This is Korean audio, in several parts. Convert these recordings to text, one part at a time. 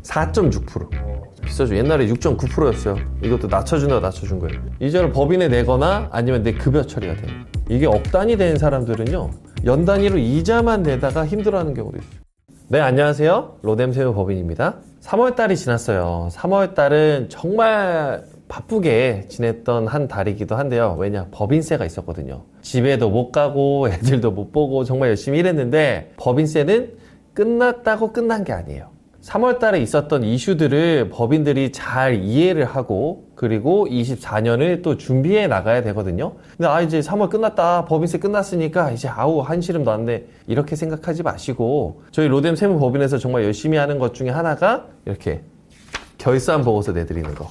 4.6%. 비싸죠. 옛날에 6.9%였어요. 이것도 낮춰준 거예요. 이자를 법인에 내거나 아니면 내 급여 처리가 돼요. 이게 억 단위 된 사람들은요, 연 단위로 이자만 내다가 힘들어하는 경우도 있어요. 네, 안녕하세요. 로뎀세무 법인입니다. 3월달이 지났어요. 3월달은 정말 바쁘게 지냈던 한 달이기도 한데요. 왜냐? 법인세가 있었거든요. 집에도 못 가고 애들도 못 보고 정말 열심히 일했는데 법인세는 끝났다고 끝난 게 아니에요. 3월 달에 있었던 이슈들을 법인들이 잘 이해를 하고 그리고 24년을 또 준비해 나가야 되거든요. 근데 이제 3월 끝났다. 법인세 끝났으니까 이제 한시름 놨네. 이렇게 생각하지 마시고 저희 로뎀세무 법인에서 정말 열심히 하는 것 중에 하나가 이렇게 결산 보고서 내드리는 거.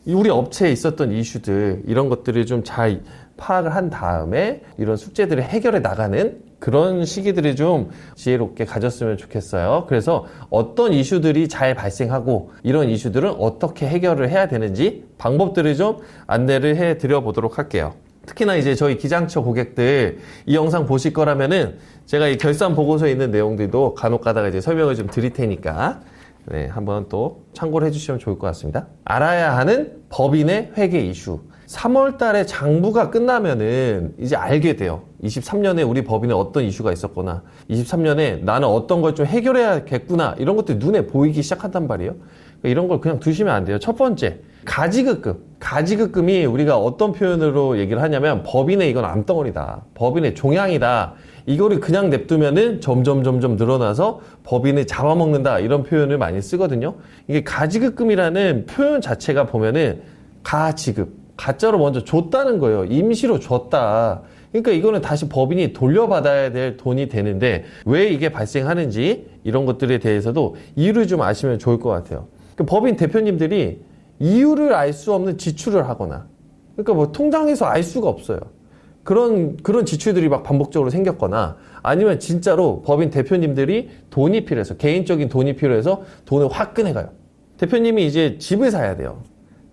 우리 업체에 있었던 이슈들 이런 것들을 좀 잘 파악을 한 다음에 이런 숙제들을 해결해 나가는 그런 시기들을 좀 지혜롭게 가졌으면 좋겠어요. 그래서 어떤 이슈들이 잘 발생하고 이런 이슈들은 어떻게 해결을 해야 되는지 방법들을 좀 안내를 해 드려 보도록 할게요. 특히나 이제 저희 기장처 고객들 이 영상 보실 거라면은 제가 이 결산 보고서에 있는 내용들도 간혹 가다가 이제 설명을 좀 드릴 테니까 네, 한번 또 참고를 해주시면 좋을 것 같습니다. 알아야 하는 법인의 회계 이슈. 3월 달에 장부가 끝나면은 이제 알게 돼요. 23년에 우리 법인에 어떤 이슈가 있었거나 23년에 나는 어떤 걸 좀 해결해야겠구나 이런 것들이 눈에 보이기 시작한단 말이에요. 그러니까 이런 걸 그냥 두시면 안 돼요. 첫 번째, 가지급금. 가지급금이 우리가 어떤 표현으로 얘기를 하냐면 법인의 이건 암덩어리다. 법인의 종양이다. 이거를 그냥 냅두면은 점점 늘어나서 법인을 잡아먹는다. 이런 표현을 많이 쓰거든요. 이게 가지급금이라는 표현 자체가 보면은 가지급. 가짜로 먼저 줬다는 거예요. 임시로 줬다. 그러니까 이거는 다시 법인이 돌려받아야 될 돈이 되는데 왜 이게 발생하는지 이런 것들에 대해서도 이유를 좀 아시면 좋을 것 같아요. 그러니까 법인 대표님들이 이유를 알 수 없는 지출을 하거나 그러니까 뭐 통장에서 알 수가 없어요. 그런 지출들이 막 반복적으로 생겼거나 아니면 진짜로 법인 대표님들이 돈이 필요해서 개인적인 돈이 필요해서 돈을 확 꺼내가요. 대표님이 이제 집을 사야 돼요.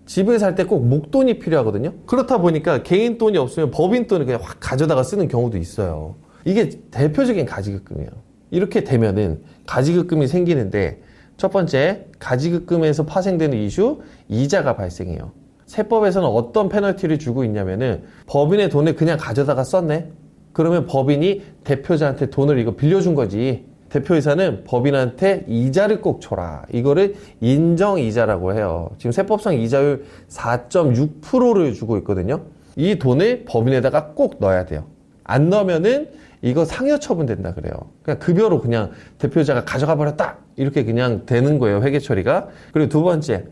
집을 살 때 꼭 목돈이 필요하거든요. 그렇다 보니까 개인 돈이 없으면 법인 돈을 그냥 확 가져다가 쓰는 경우도 있어요. 이게 대표적인 가지급금이에요. 이렇게 되면은 가지급금이 생기는데 첫 번째, 가지급금에서 파생되는 이슈, 이자가 발생해요. 세법에서는 어떤 페널티를 주고 있냐면은 법인의 돈을 그냥 가져다가 썼네? 그러면 법인이 대표자한테 돈을 이거 빌려준 거지. 대표이사는 법인한테 이자를 꼭 줘라. 이거를 인정이자라고 해요. 지금 세법상 이자율 4.6%를 주고 있거든요. 이 돈을 법인에다가 꼭 넣어야 돼요. 안 넣으면은 이거 상여 처분된다 그래요. 그냥 급여로 그냥 대표자가 가져가 버렸다. 이렇게 그냥 되는 거예요. 회계 처리가. 그리고 두 번째,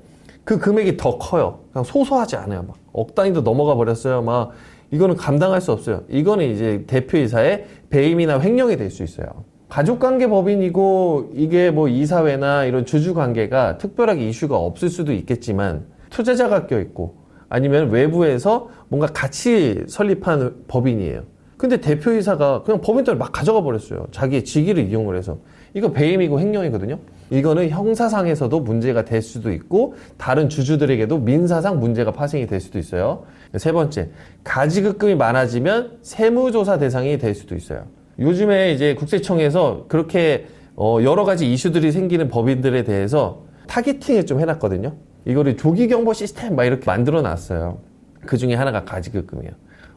그 금액이 더 커요. 그냥 소소하지 않아요. 막 억 단위도 넘어가 버렸어요. 막 이거는 감당할 수 없어요. 이거는 이제 대표이사의 배임이나 횡령이 될 수 있어요. 가족관계 법인이고 이게 뭐 이사회나 이런 주주관계가 특별하게 이슈가 없을 수도 있겠지만 투자자가 껴있고 아니면 외부에서 뭔가 같이 설립한 법인이에요. 근데 대표이사가 그냥 법인 돈을 막 가져가 버렸어요. 자기의 직위를 이용을 해서. 이거 배임이고 횡령이거든요. 이거는 형사상에서도 문제가 될 수도 있고 다른 주주들에게도 민사상 문제가 파생이 될 수도 있어요. 세 번째, 가지급금이 많아지면 세무조사 대상이 될 수도 있어요. 요즘에 이제 국세청에서 그렇게 여러 가지 이슈들이 생기는 법인들에 대해서 타겟팅을 좀 해놨거든요. 이거를 조기경보 시스템 막 이렇게 만들어 놨어요. 그 중에 하나가 가지급금이에요.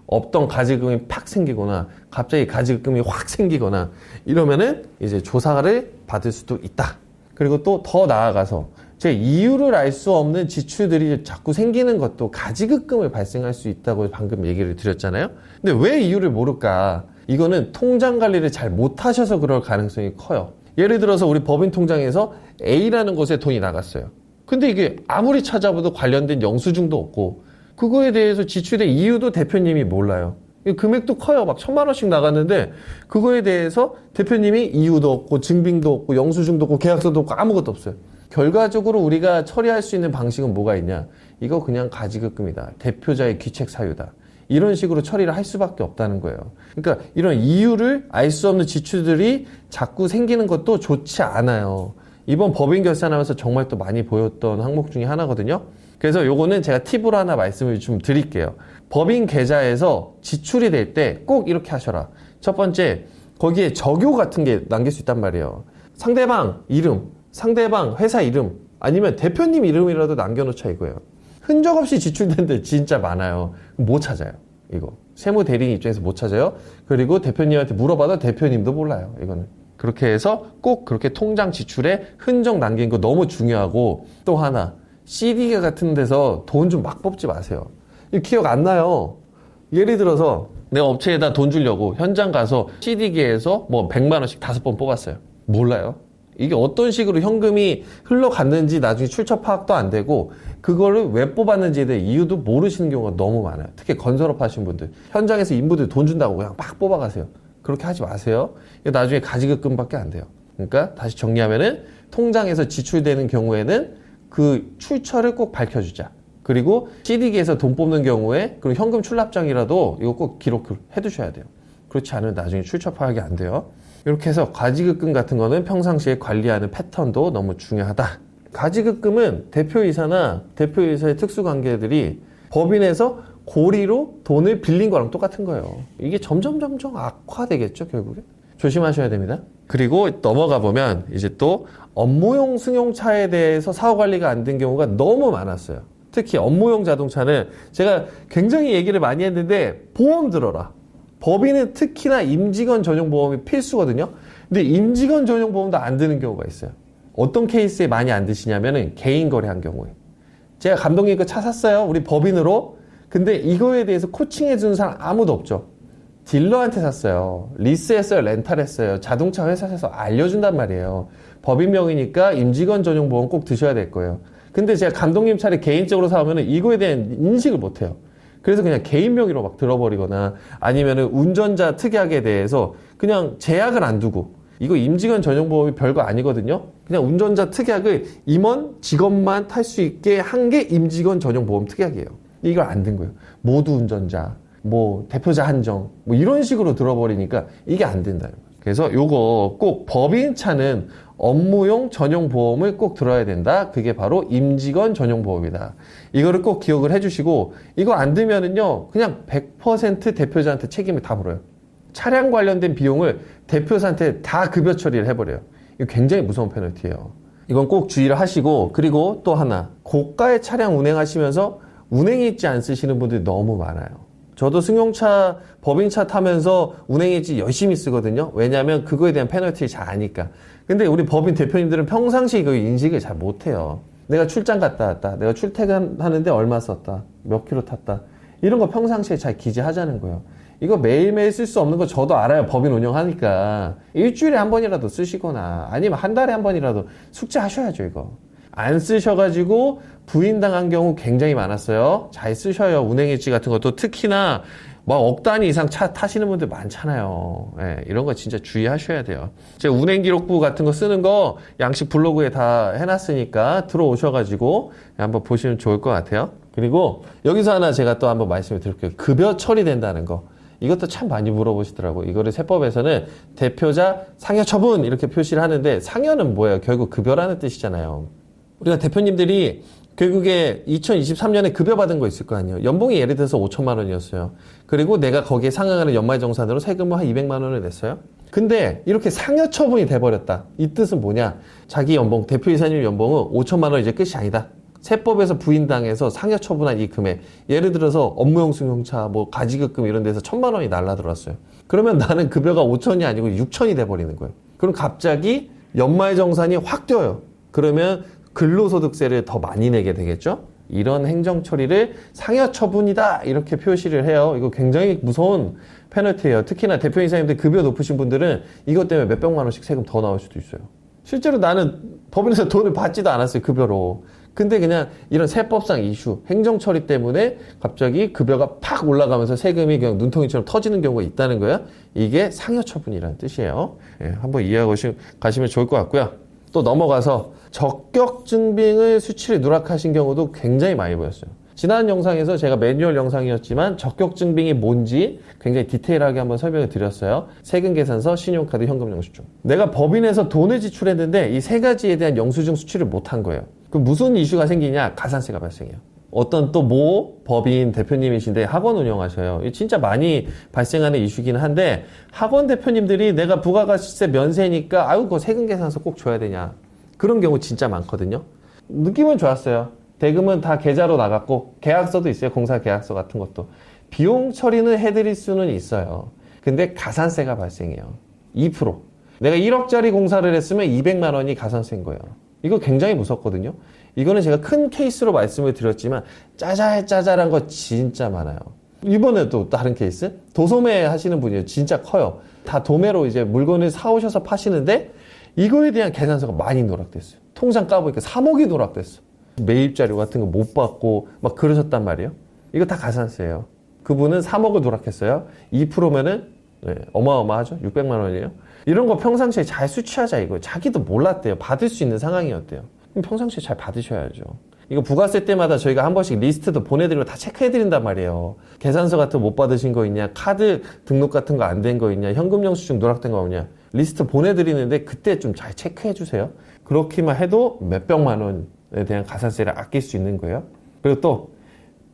없던 가지급금이 팍 생기거나 갑자기 가지급금이 확 생기거나 이러면은 이제 조사를 받을 수도 있다. 그리고 또 더 나아가서 제가 이유를 알 수 없는 지출들이 자꾸 생기는 것도 가지급금을 발생할 수 있다고 방금 얘기를 드렸잖아요. 근데 왜 이유를 모를까? 이거는 통장 관리를 잘 못하셔서 그럴 가능성이 커요. 예를 들어서 우리 법인 통장에서 A라는 곳에 돈이 나갔어요. 근데 이게 아무리 찾아봐도 관련된 영수증도 없고 그거에 대해서 지출된 이유도 대표님이 몰라요. 금액도 커요. 막 1,000만 원씩 나갔는데 그거에 대해서 대표님이 이유도 없고 증빙도 없고 영수증도 없고 계약서도 없고 아무것도 없어요. 결과적으로 우리가 처리할 수 있는 방식은 뭐가 있냐? 이거 그냥 가지급금이다. 대표자의 귀책 사유다. 이런 식으로 처리를 할 수밖에 없다는 거예요. 그러니까 이런 이유를 알 수 없는 지출들이 자꾸 생기는 것도 좋지 않아요. 이번 법인 결산하면서 정말 또 많이 보였던 항목 중에 하나거든요. 그래서 요거는 제가 팁으로 하나 말씀을 좀 드릴게요. 법인 계좌에서 지출이 될 때 꼭 이렇게 하셔라. 첫 번째, 거기에 적요 같은 게 남길 수 있단 말이에요. 상대방 이름, 상대방 회사 이름 아니면 대표님 이름이라도 남겨놓자 이거예요. 흔적 없이 지출된 데 진짜 많아요. 못 찾아요. 이거 세무 대리인 입장에서 못 찾아요. 그리고 대표님한테 물어봐도 대표님도 몰라요. 이거는 그렇게 해서 꼭 그렇게 통장 지출에 흔적 남긴 거 너무 중요하고, 또 하나 CD계 같은 데서 돈 좀 막 뽑지 마세요. 이거 기억 안 나요. 예를 들어서 내가 업체에다 돈 주려고 현장 가서 CD계에서 뭐 100만 원씩 5번 뽑았어요. 몰라요. 이게 어떤 식으로 현금이 흘러갔는지 나중에 출처 파악도 안 되고, 그거를 왜 뽑았는지에 대해 이유도 모르시는 경우가 너무 많아요. 특히 건설업 하신 분들, 현장에서 인부들 돈 준다고 그냥 막 뽑아가세요. 그렇게 하지 마세요. 나중에 가지급금밖에 안 돼요. 그러니까 다시 정리하면은, 통장에서 지출되는 경우에는 그 출처를 꼭 밝혀주자. 그리고 CD기에서 돈 뽑는 경우에 그리고 현금 출납장이라도 이거 꼭 기록을 해두셔야 돼요. 그렇지 않으면 나중에 출처 파악이 안 돼요. 이렇게 해서 가지급금 같은 거는 평상시에 관리하는 패턴도 너무 중요하다. 가지급금은 대표이사나 대표이사의 특수관계들이 법인에서 고리로 돈을 빌린 거랑 똑같은 거예요. 이게 점점 악화되겠죠, 결국에. 조심하셔야 됩니다. 그리고 넘어가 보면 이제 또 업무용 승용차에 대해서 사후관리가 안 된 경우가 너무 많았어요. 특히 업무용 자동차는 제가 굉장히 얘기를 많이 했는데, 보험 들어라. 법인은 특히나 임직원 전용 보험이 필수거든요. 근데 임직원 전용 보험도 안 드는 경우가 있어요. 어떤 케이스에 많이 안 드시냐면은 개인 거래한 경우에. 제가 감독님 거 차 샀어요. 우리 법인으로. 근데 이거에 대해서 코칭해 주는 사람 아무도 없죠. 딜러한테 샀어요. 리스했어요. 렌탈했어요. 자동차 회사에서 알려준단 말이에요. 법인명이니까 임직원 전용 보험 꼭 드셔야 될 거예요. 근데 제가 감독님 차를 개인적으로 사오면 이거에 대한 인식을 못 해요. 그래서 그냥 개인 명의로 막 들어버리거나, 아니면은 운전자 특약에 대해서 그냥 제약을 안 두고, 이거 임직원 전용 보험이 별거 아니거든요. 그냥 운전자 특약을 임원 직원만 탈 수 있게 한 게 임직원 전용 보험 특약이에요. 이걸 안 든 거예요. 모두 운전자, 뭐 대표자 한정, 뭐 이런 식으로 들어버리니까 이게 안 된다. 그래서 요거 꼭 법인 차는 업무용 전용 보험을 꼭 들어야 된다. 그게 바로 임직원 전용 보험이다. 이거를 꼭 기억을 해주시고, 이거 안 들면은요, 그냥 100% 대표자한테 책임을 다 물어요. 차량 관련된 비용을 대표자한테 다 급여 처리를 해버려요. 이거 굉장히 무서운 페널티예요. 이건 꼭 주의를 하시고, 그리고 또 하나, 고가의 차량 운행하시면서 운행일지 안 쓰시는 분들이 너무 많아요. 저도 승용차, 법인차 타면서 운행일지 열심히 쓰거든요. 왜냐하면 그거에 대한 페널티를 잘 아니까. 근데 우리 법인 대표님들은 평상시 이거 인식을 잘 못해요. 내가 출장 갔다 왔다. 내가 출퇴근하는데 얼마 썼다. 몇 킬로 탔다. 이런 거 평상시에 잘 기재하자는 거예요. 이거 매일매일 쓸 수 없는 거 저도 알아요. 법인 운영하니까. 일주일에 한 번이라도 쓰시거나, 아니면 한 달에 한 번이라도 숙제하셔야죠, 이거. 안 쓰셔가지고 부인당한 경우 굉장히 많았어요. 잘 쓰셔요. 운행일지 같은 것도. 특히나 막 억 단위 이상 차 타시는 분들 많잖아요. 예, 이런 거 진짜 주의하셔야 돼요. 제가 운행기록부 같은 거 쓰는 거 양식 블로그에 다 해놨으니까 들어오셔가지고 한번 보시면 좋을 것 같아요. 그리고 여기서 하나 제가 또 한번 말씀을 드릴게요. 급여 처리된다는 거. 이것도 참 많이 물어보시더라고요. 이거를 세법에서는 대표자 상여 처분 이렇게 표시를 하는데, 상여는 뭐예요? 결국 급여라는 뜻이잖아요. 우리가 대표님들이 결국에 2023년에 급여받은 거 있을 거 아니에요. 연봉이 예를 들어서 5천만 원이었어요. 그리고 내가 거기에 상응하는 연말정산으로 세금을 한 200만 원을 냈어요. 근데 이렇게 상여 처분이 돼버렸다. 이 뜻은 뭐냐? 자기 연봉, 대표이사님 연봉은 5천만 원 이제 끝이 아니다. 세법에서 부인당해서 상여 처분한 이 금액, 예를 들어서 업무용 승용차, 뭐 가지급금 이런 데서 1,000만 원이 날라들었어요. 그러면 나는 급여가 5천이 아니고 6천이 돼버리는 거예요. 그럼 갑자기 연말정산이 확 뛰어요. 그러면 근로소득세를 더 많이 내게 되겠죠? 이런 행정 처리를 상여 처분이다 이렇게 표시를 해요. 이거 굉장히 무서운 페널티예요. 특히나 대표이사님들 급여 높으신 분들은 이것 때문에 몇백만 원씩 세금 더 나올 수도 있어요. 실제로 나는 법인에서 돈을 받지도 않았어요, 급여로. 근데 그냥 이런 세법상 이슈, 행정 처리 때문에 갑자기 급여가 팍 올라가면서 세금이 그냥 눈덩이처럼 터지는 경우가 있다는 거예요. 이게 상여 처분이라는 뜻이에요. 예, 한번 이해하고 가시면 좋을 것 같고요. 또 넘어가서 적격 증빙을 수치를 누락하신 경우도 굉장히 많이 보였어요. 지난 영상에서 제가 매뉴얼 영상이었지만 적격 증빙이 뭔지 굉장히 디테일하게 한번 설명을 드렸어요. 세금계산서, 신용카드, 현금 영수증. 내가 법인에서 돈을 지출했는데 이 세 가지에 대한 영수증 수치를 못한 거예요. 그럼 무슨 이슈가 생기냐? 가산세가 발생해요. 어떤 또 모 법인 대표님이신데 학원 운영하셔요. 진짜 많이 발생하는 이슈긴 한데, 학원 대표님들이 내가 부가가치세 면세니까 아유 그거 세금계산서 꼭 줘야 되냐, 그런 경우 진짜 많거든요. 느낌은 좋았어요. 대금은 다 계좌로 나갔고 계약서도 있어요. 공사 계약서 같은 것도. 비용 처리는 해드릴 수는 있어요. 근데 가산세가 발생해요. 2%. 내가 1억짜리 공사를 했으면 200만 원이 가산세인 거예요. 이거 굉장히 무섭거든요. 이거는 제가 큰 케이스로 말씀을 드렸지만 짜잘짜잘한 거 진짜 많아요. 이번에 또 다른 케이스? 도소매 하시는 분이에요. 진짜 커요. 다 도매로 이제 물건을 사오셔서 파시는데 이거에 대한 계산서가 많이 누락됐어요. 통장 까보니까 3억이 누락됐어. 매입자료 같은 거 못 받고 막 그러셨단 말이에요. 이거 다 가산세예요. 그분은 3억을 누락했어요. 2%면은 어마어마하죠. 600만 원이에요. 이런 거 평상시에 잘 수취하자 이거. 자기도 몰랐대요. 받을 수 있는 상황이었대요. 그럼 평상시에 잘 받으셔야죠. 이거 부가세 때마다 저희가 한 번씩 리스트도 보내드리고 다 체크해드린단 말이에요. 계산서 같은 거 못 받으신 거 있냐, 카드 등록 같은 거 안 된 거 있냐, 현금 영수증 누락된 거 없냐, 리스트 보내드리는데 그때 좀 잘 체크해주세요. 그렇게만 해도 몇백만 원에 대한 가산세를 아낄 수 있는 거예요. 그리고 또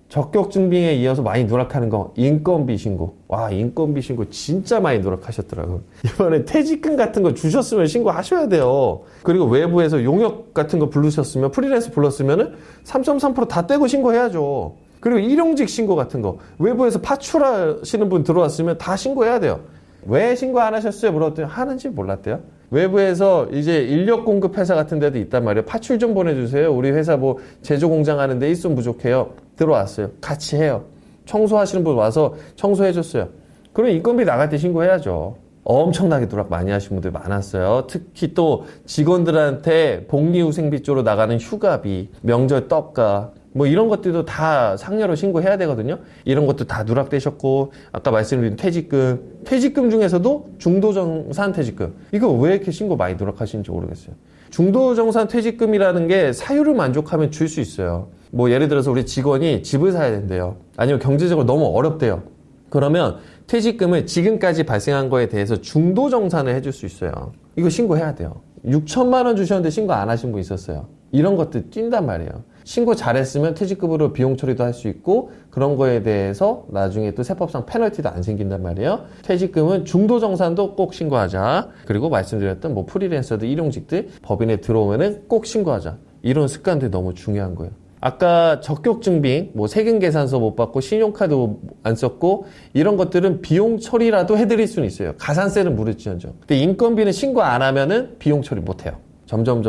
적격증빙에 이어서 많이 누락하는 거, 인건비 신고. 와, 인건비 신고 진짜 많이 누락하셨더라고요. 이번에 퇴직금 같은 거 주셨으면 신고하셔야 돼요. 그리고 외부에서 용역 같은 거 부르셨으면, 프리랜서 불렀으면은 3.3% 다 떼고 신고해야죠. 그리고 일용직 신고 같은 거, 외부에서 파출하시는 분 들어왔으면 다 신고해야 돼요. 왜 신고 안 하셨어요? 물어봤더니 하는지 몰랐대요. 외부에서 이제 인력 공급 회사 같은 데도 있단 말이에요. 파출 좀 보내주세요. 우리 회사 뭐 제조 공장 하는데 일손 부족해요. 들어왔어요. 같이 해요. 청소하시는 분 와서 청소해줬어요. 그럼 인건비 나갈 때 신고해야죠. 엄청나게 누락 많이 하신 분들 많았어요. 특히 또 직원들한테 복리후생비 쪽으로 나가는 휴가비, 명절 떡가, 뭐 이런 것들도 다 상여로 신고해야 되거든요. 이런 것도 다 누락되셨고, 아까 말씀드린 퇴직금 중에서도 중도정산 퇴직금. 이거 왜 이렇게 신고 많이 누락하시는지 모르겠어요. 중도정산 퇴직금이라는 게 사유를 만족하면 줄 수 있어요. 뭐 예를 들어서 우리 직원이 집을 사야 된대요. 아니면 경제적으로 너무 어렵대요. 그러면 퇴직금을 지금까지 발생한 거에 대해서 중도정산을 해줄 수 있어요. 이거 신고해야 돼요. 6천만 원 주셨는데 신고 안 하신 분 있었어요. 이런 것들 뛴단 말이에요. 신고 잘했으면 퇴직금으로 비용 처리도 할 수 있고 그런 거에 대해서 나중에 또 세법상 페널티도 안 생긴단 말이에요. 퇴직금은 중도정산도 꼭 신고하자. 그리고 말씀드렸던 뭐 프리랜서들, 일용직들 법인에 들어오면은 꼭 신고하자. 이런 습관들이 너무 중요한 거예요. 아까 적격증빙, 뭐 세금계산서 못 받고 신용카드 안 썼고 이런 것들은 비용 처리라도 해드릴 수는 있어요. 가산세는 물을지언정. 근데 인건비는 신고 안 하면은 비용 처리 못 해요. 점점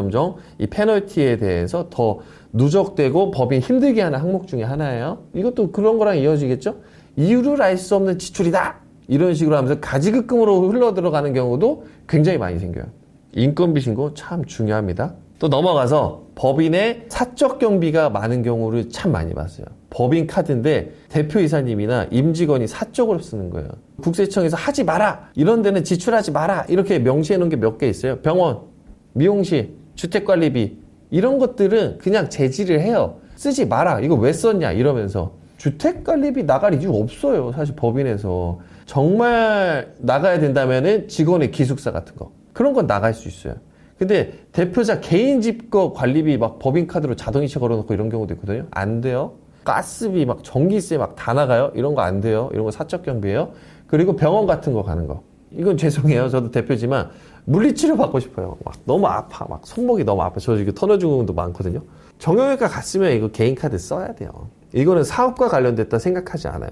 이 페널티에 대해서 더 누적되고 법인 힘들게 하는 항목 중에 하나예요. 이것도 그런 거랑 이어지겠죠? 이유를 알 수 없는 지출이다! 이런 식으로 하면서 가지급금으로 흘러 들어가는 경우도 굉장히 많이 생겨요. 인건비 신고 참 중요합니다. 또 넘어가서 법인의 사적 경비가 많은 경우를 참 많이 봤어요. 법인 카드인데 대표이사님이나 임직원이 사적으로 쓰는 거예요. 국세청에서 하지 마라! 이런 데는 지출하지 마라! 이렇게 명시해 놓은 게 몇 개 있어요. 병원, 미용실, 주택관리비 이런 것들은 그냥 제지를 해요. 쓰지 마라. 이거 왜 썼냐 이러면서. 주택관리비 나갈 이유 없어요. 사실 법인에서. 정말 나가야 된다면은 직원의 기숙사 같은 거. 그런 건 나갈 수 있어요. 근데 대표자 개인 집 거 관리비 막 법인카드로 자동이체 걸어놓고 이런 경우도 있거든요. 안 돼요. 가스비 막 전기세 막 다 나가요. 이런 거 안 돼요. 이런 거 사적 경비예요. 그리고 병원 같은 거 가는 거. 이건 죄송해요. 저도 대표지만 물리치료 받고 싶어요. 막 너무 아파. 막 손목이 너무 아파. 저 지금 터널증후군도 많거든요. 정형외과 갔으면 이거 개인카드 써야 돼요. 이거는 사업과 관련됐다 생각하지 않아요.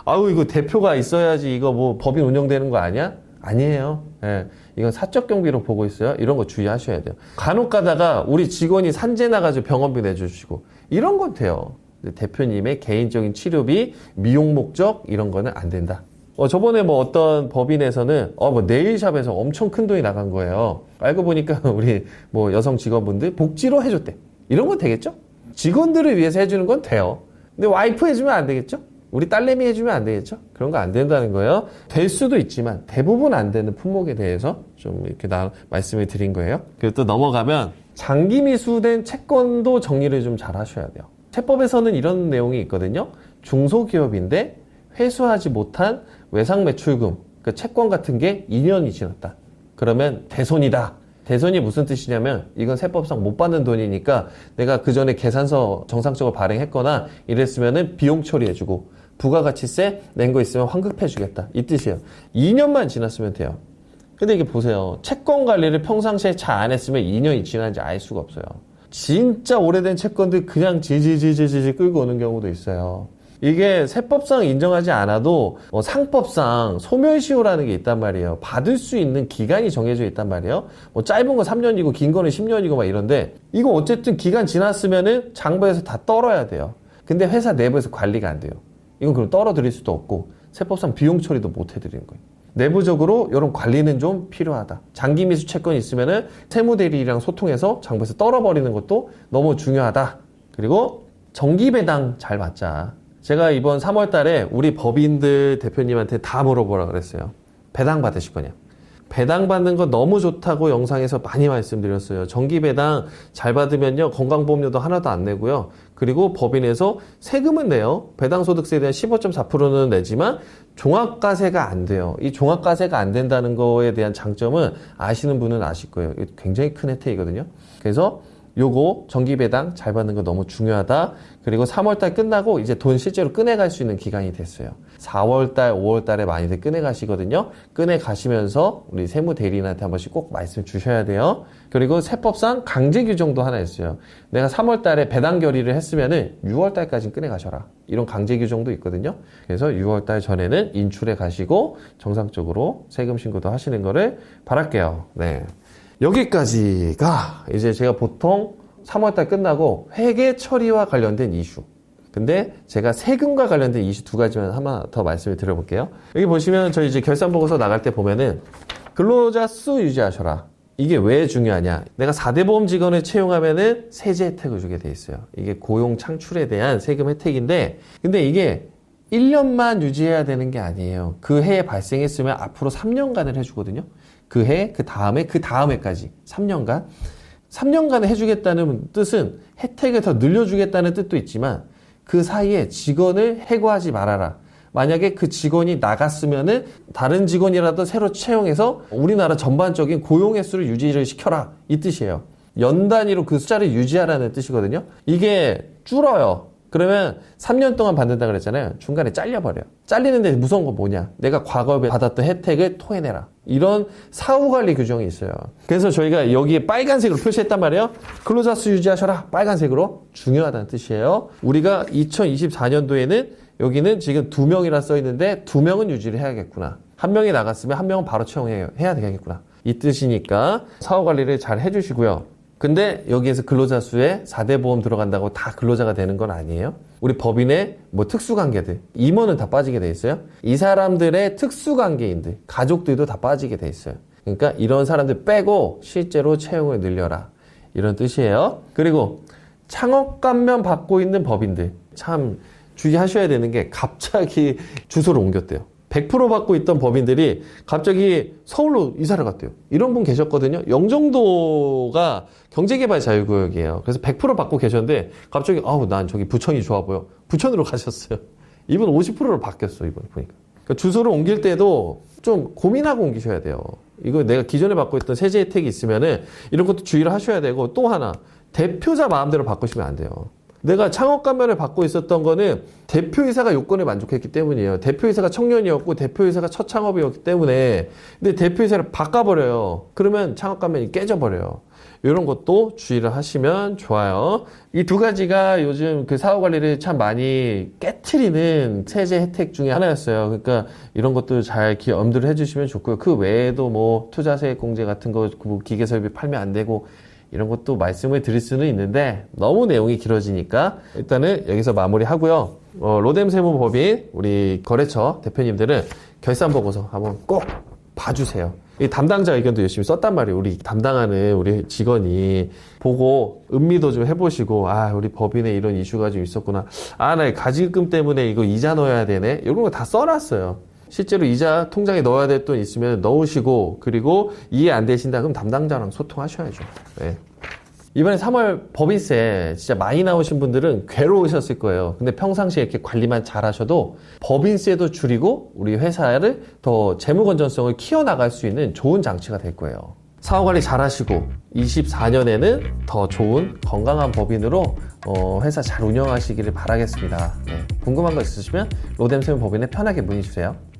아유, 이거 대표가 있어야지 이거 뭐 법인 운영되는 거 아니야? 아니에요. 예. 이건 사적 경비로 보고 있어요. 이런 거 주의하셔야 돼요. 간혹 가다가 우리 직원이 산재 나가지고 병원비 내주시고 이런 건 돼요. 대표님의 개인적인 치료비, 미용 목적 이런 거는 안 된다. 저번에 뭐 어떤 법인에서는 뭐 네일샵에서 엄청 큰 돈이 나간 거예요. 알고 보니까 우리 뭐 여성 직원분들 복지로 해줬대. 이런 건 되겠죠? 직원들을 위해서 해주는 건 돼요. 근데 와이프 해주면 안 되겠죠? 우리 딸내미 해주면 안 되겠죠? 그런 거 안 된다는 거예요. 될 수도 있지만 대부분 안 되는 품목에 대해서 좀 이렇게 말씀을 드린 거예요. 그리고 또 넘어가면 장기 미수된 채권도 정리를 좀 잘 하셔야 돼요. 채법에서는 이런 내용이 있거든요. 중소기업인데 회수하지 못한 외상매출금, 그 채권 같은 게 2년이 지났다. 그러면 대손이다. 대손이 무슨 뜻이냐면 이건 세법상 못 받는 돈이니까 내가 그 전에 계산서 정상적으로 발행했거나 이랬으면은 비용 처리해주고 부가가치세 낸 거 있으면 환급해주겠다. 이 뜻이에요. 2년만 지났으면 돼요. 근데 이게 보세요. 채권 관리를 평상시에 잘 안 했으면 2년이 지난지 알 수가 없어요. 진짜 오래된 채권들 그냥 지지지지지 끌고 오는 경우도 있어요. 이게 세법상 인정하지 않아도 상법상 소멸시효라는 게 있단 말이에요. 받을 수 있는 기간이 정해져 있단 말이에요. 짧은 거 3년이고 긴 거는 10년이고 막 이런데 이거 어쨌든 기간 지났으면은 장부에서 다 떨어야 돼요. 근데 회사 내부에서 관리가 안 돼요. 이건 그럼 떨어뜨릴 수도 없고 세법상 비용 처리도 못 해드리는 거예요. 내부적으로 이런 관리는 좀 필요하다. 장기 미수 채권이 있으면은 세무대리랑 소통해서 장부에서 떨어버리는 것도 너무 중요하다. 그리고 정기 배당 잘 받자. 제가 이번 3월 달에 우리 법인들 대표님한테 다 물어보라 그랬어요. 배당 받으실 거냐? 배당 받는 거 너무 좋다고 영상에서 많이 말씀드렸어요. 정기 배당 잘 받으면요. 건강보험료도 하나도 안 내고요. 그리고 법인에서 세금은 내요. 배당소득세에 대한 15.4%는 내지만 종합과세가 안 돼요. 이 종합과세가 안 된다는 거에 대한 장점은 아시는 분은 아실 거예요. 굉장히 큰 혜택이거든요. 그래서 요거 정기배당 잘 받는 거 너무 중요하다. 그리고 3월달 끝나고 이제 돈 실제로 꺼내갈 수 있는 기간이 됐어요. 4월달, 5월달에 많이들 꺼내가시거든요. 꺼내가시면서 우리 세무대리인한테 한 번씩 꼭 말씀 주셔야 돼요. 그리고 세법상 강제 규정도 하나 있어요. 내가 3월달에 배당 결의를 했으면은 6월달까지 꺼내가셔라. 이런 강제 규정도 있거든요. 그래서 6월달 전에는 인출해 가시고 정상적으로 세금 신고도 하시는 거를 바랄게요. 네. 여기까지가 이제 제가 보통 3월달 끝나고 회계 처리와 관련된 이슈. 근데 제가 세금과 관련된 이슈 두 가지만 하나 더 말씀을 드려볼게요. 여기 보시면 저희 이제 결산보고서 나갈 때 보면은 근로자 수 유지하셔라. 이게 왜 중요하냐? 내가 4대 보험 직원을 채용하면은 세제 혜택을 주게 돼 있어요. 이게 고용 창출에 대한 세금 혜택인데, 근데 이게 1년만 유지해야 되는 게 아니에요. 그 해에 발생했으면 앞으로 3년간을 해주거든요. 그 해, 그 다음해까지 3년간. 3년간 해주겠다는 뜻은 혜택을 더 늘려주겠다는 뜻도 있지만 그 사이에 직원을 해고하지 말아라. 만약에 그 직원이 나갔으면은 다른 직원이라도 새로 채용해서 우리나라 전반적인 고용 횟수를 유지를 시켜라. 이 뜻이에요. 연 단위로 그 숫자를 유지하라는 뜻이거든요. 이게 줄어요. 그러면 3년 동안 받는다 그랬잖아요. 중간에 잘려버려요. 잘리는데 무서운 건 뭐냐? 내가 과거에 받았던 혜택을 토해내라. 이런 사후관리 규정이 있어요. 그래서 저희가 여기에 빨간색으로 표시했단 말이에요. 근로자 수 유지하셔라. 빨간색으로. 중요하다는 뜻이에요. 우리가 2024년도에는 여기는 지금 2명이라 써있는데 2명은 유지를 해야겠구나. 1명이 나갔으면 1명은 바로 채용해야 되겠구나. 이 뜻이니까 사후관리를 잘 해주시고요. 근데 여기에서 근로자 수에 4대 보험 들어간다고 다 근로자가 되는 건 아니에요. 우리 법인의 특수관계들, 임원은 다 빠지게 돼 있어요. 이 사람들의 특수관계인들, 가족들도 다 빠지게 돼 있어요. 그러니까 이런 사람들 빼고 실제로 채용을 늘려라. 이런 뜻이에요. 그리고 창업감면 받고 있는 법인들, 참 주의하셔야 되는 게 갑자기 주소를 옮겼대요. 100% 받고 있던 법인들이 갑자기 서울로 이사를 갔대요. 이런 분 계셨거든요. 영종도가 경제개발 자유구역이에요. 그래서 100% 받고 계셨는데 갑자기 난 저기 부천이 좋아 보여. 부천으로 가셨어요. 이분 50%로 바뀌었어, 이번 보니까. 그러니까 주소를 옮길 때도 좀 고민하고 옮기셔야 돼요. 이거 내가 기존에 받고 있던 세제 혜택이 있으면은 이런 것도 주의를 하셔야 되고, 또 하나, 대표자 마음대로 바꾸시면 안 돼요. 내가 창업감면을 받고 있었던 거는 대표이사가 요건에 만족했기 때문이에요. 대표이사가 청년이었고 대표이사가 첫 창업이었기 때문에. 근데 대표이사를 바꿔버려요. 그러면 창업감면이 깨져버려요. 이런 것도 주의를 하시면 좋아요. 이 두 가지가 요즘 그 사후관리를 참 많이 깨트리는 세제 혜택 중에 하나였어요. 그러니까 이런 것도 잘 염두를 해주시면 좋고요. 그 외에도 투자세액 공제 같은 거, 기계설비 팔면 안 되고, 이런 것도 말씀을 드릴 수는 있는데 너무 내용이 길어지니까 일단은 여기서 마무리하고요. 로뎀 세무법인 우리 거래처 대표님들은 결산보고서 한번 꼭 봐주세요. 이 담당자 의견도 열심히 썼단 말이에요. 우리 담당하는 우리 직원이 보고 음미도 좀 해보시고, 우리 법인에 이런 이슈가 좀 있었구나. 나 가지금 때문에 이거 이자 넣어야 되네. 이런 거 다 써놨어요. 실제로 이자 통장에 넣어야 될 돈 있으면 넣으시고, 그리고 이해 안 되신다 그럼 담당자랑 소통하셔야죠. 네. 이번에 3월 법인세 진짜 많이 나오신 분들은 괴로우셨을 거예요. 근데 평상시에 이렇게 관리만 잘 하셔도 법인세도 줄이고 우리 회사를 더 재무 건전성을 키워나갈 수 있는 좋은 장치가 될 거예요. 사후관리 잘 하시고 24년에는 더 좋은 건강한 법인으로 회사 잘 운영하시기를 바라겠습니다. 네. 궁금한 거 있으시면 로뎀 세무법인에 편하게 문의 주세요.